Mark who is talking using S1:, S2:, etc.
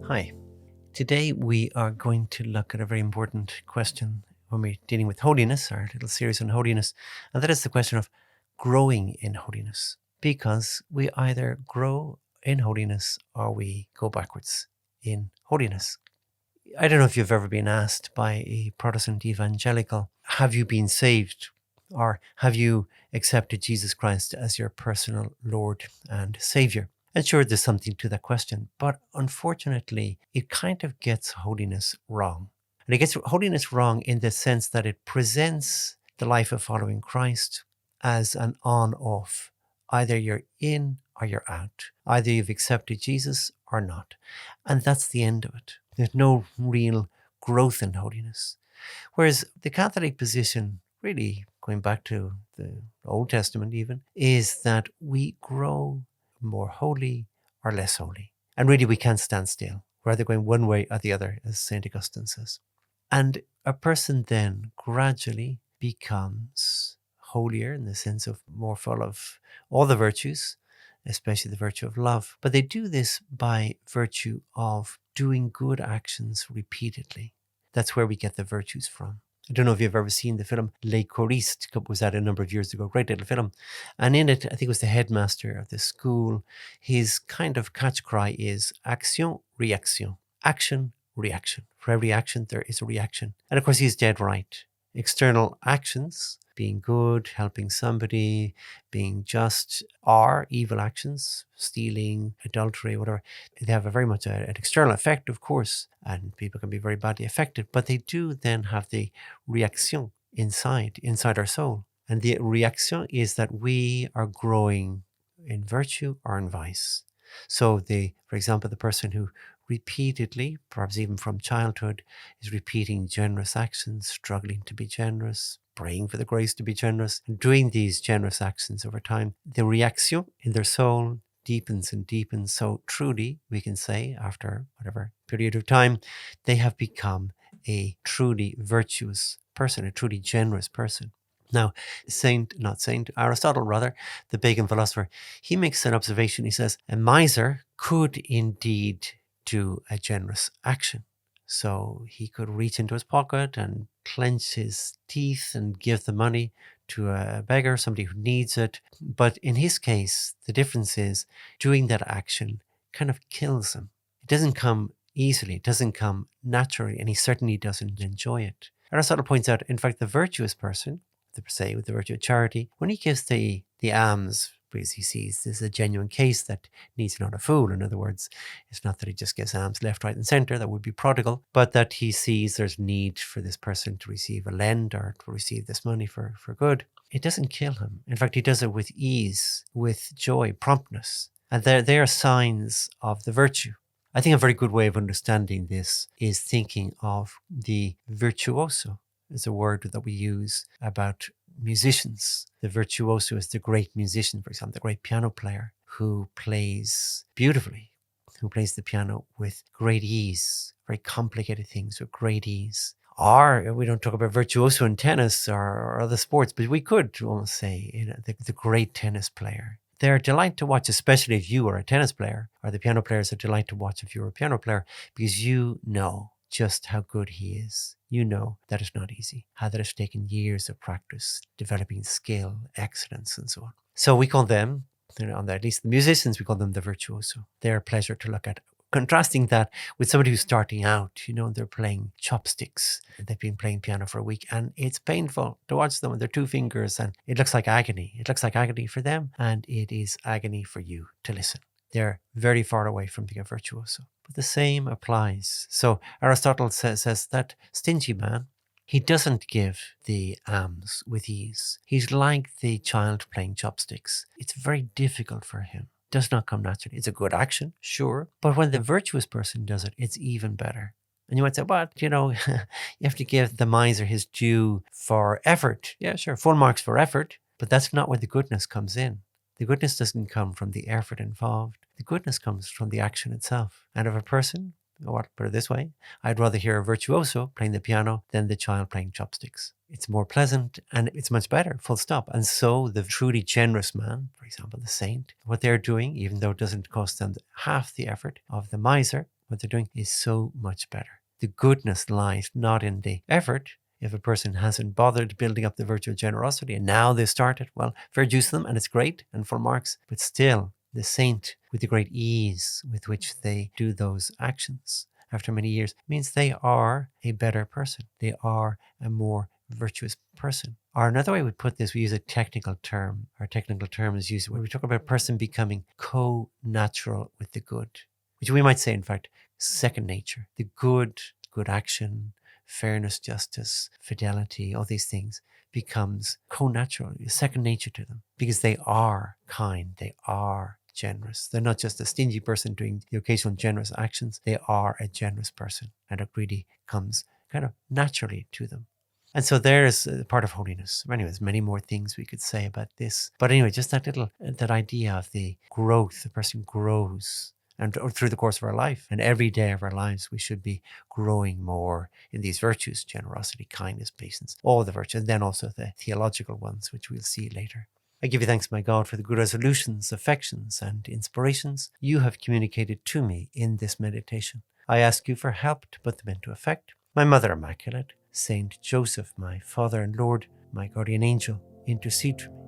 S1: Hi. Today we are going to look at a very important question when we're dealing with holiness, our little series on holiness, and that is the question of growing in holiness. Because we either grow in holiness or we go backwards in holiness. I don't know if you've ever been asked by a Protestant evangelical, have you been saved? Or have you accepted Jesus Christ as your personal Lord and Savior? And sure, there's something to that question, but unfortunately, it kind of gets holiness wrong. And it gets holiness wrong in the sense that it presents the life of following Christ as an on-off. Either you're in or you're out. Either you've accepted Jesus or not. And that's the end of it. There's no real growth in holiness. Whereas the Catholic position, really going back to the Old Testament even, is that we grow more holy or less holy. And really we can't stand still. We're either going one way or the other, as St. Augustine says. And a person then gradually becomes holier in the sense of more full of all the virtues, especially the virtue of love. But they do this by virtue of doing good actions repeatedly. That's where we get the virtues from. I don't know if you've ever seen the film Les Choristes. It was out a number of years ago, great little film. And in it, I think it was the headmaster of the school. His kind of catch cry is action, reaction, action, reaction. For every action, there is a reaction. And of course, he's dead right. External actions, being good, helping somebody, being just, are evil actions, stealing, adultery, whatever. They have a very much an external effect, of course, and people can be very badly affected, but they do then have the reaction inside our soul. And the reaction is that we are growing in virtue or in vice. So for example, the person who repeatedly, perhaps even from childhood, is repeating generous actions, struggling to be generous, praying for the grace to be generous, and doing these generous actions over time, the reaction in their soul deepens and deepens. So truly, we can say, after whatever period of time, they have become a truly virtuous person, a truly generous person. Now, Aristotle rather, the pagan philosopher, he makes an observation. He says, a miser could indeed do a generous action. So he could reach into his pocket and clench his teeth and give the money to a beggar, somebody who needs it. But in his case, the difference is doing that action kind of kills him. It doesn't come easily, it doesn't come naturally, and he certainly doesn't enjoy it. Aristotle points out, in fact, the virtuous person, say with the virtue of charity, when he gives the alms, because he sees this is a genuine case that needs not a fool. In other words, it's not that he just gives alms left, right, and centre, that would be prodigal, but that he sees there's need for this person to receive a lend or to receive this money for good. It doesn't kill him. In fact, he does it with ease, with joy, promptness. And they are signs of the virtue. I think a very good way of understanding this is thinking of the virtuoso. Is a word that we use about musicians. The virtuoso is the great musician, for example, the great piano player who plays beautifully, who plays the piano with great ease, very complicated things with great ease. Or we don't talk about virtuoso in tennis or other sports, but we could almost say the great tennis player. They're a delight to watch, especially if you are a tennis player, or the piano players are a delight to watch if you're a piano player, because you know just how good he is. You know that it's not easy, how that has taken years of practice, developing skill, excellence, and so on. So we call them, at least the musicians, we call them the virtuoso. They're a pleasure to look at. Contrasting that with somebody who's starting out, they're playing chopsticks. They've been playing piano for a week, and it's painful to watch them with their two fingers, and it looks like agony. It looks like agony for them, and it is agony for you to listen. They're very far away from being a virtuoso. But the same applies. So Aristotle says that stingy man, he doesn't give the alms with ease. He's like the child playing chopsticks. It's very difficult for him. It does not come naturally. It's a good action, sure. But when the virtuous person does it, it's even better. And you might say, but, you have to give the miser his due for effort. Yeah, sure, full marks for effort. But that's not where the goodness comes in. The goodness doesn't come from the effort involved. The goodness comes from the action itself. And if a person, or put it this way, I'd rather hear a virtuoso playing the piano than the child playing chopsticks. It's more pleasant and it's much better, full stop. And so the truly generous man, for example, the saint, what they're doing, even though it doesn't cost them half the effort of the miser, what they're doing is so much better. The goodness lies not in the effort. If a person hasn't bothered building up the virtue of generosity and now they started, well, fair dues to them and it's great and full marks. But still, the saint, with the great ease with which they do those actions after many years, means they are a better person. They are a more virtuous person. Or another way we put this, we use a technical term. Our technical term is used where we talk about a person becoming co-natural with the good, which we might say, in fact, second nature. The good action, fairness, justice, fidelity, all these things becomes co-natural, second nature to them, because they are kind, they are generous. They're not just a stingy person doing the occasional generous actions. They are a generous person, and it really comes kind of naturally to them. And so there's part of holiness. Anyway, there's many more things we could say about this. But anyway, just that idea of the growth, the person grows and through the course of our life. And every day of our lives, we should be growing more in these virtues: generosity, kindness, patience, all the virtues, and then also the theological ones, which we'll see later. I give you thanks, my God, for the good resolutions, affections, and inspirations you have communicated to me in this meditation. I ask you for help to put them into effect. My Mother Immaculate, Saint Joseph, my Father and Lord, my guardian angel, intercede for me.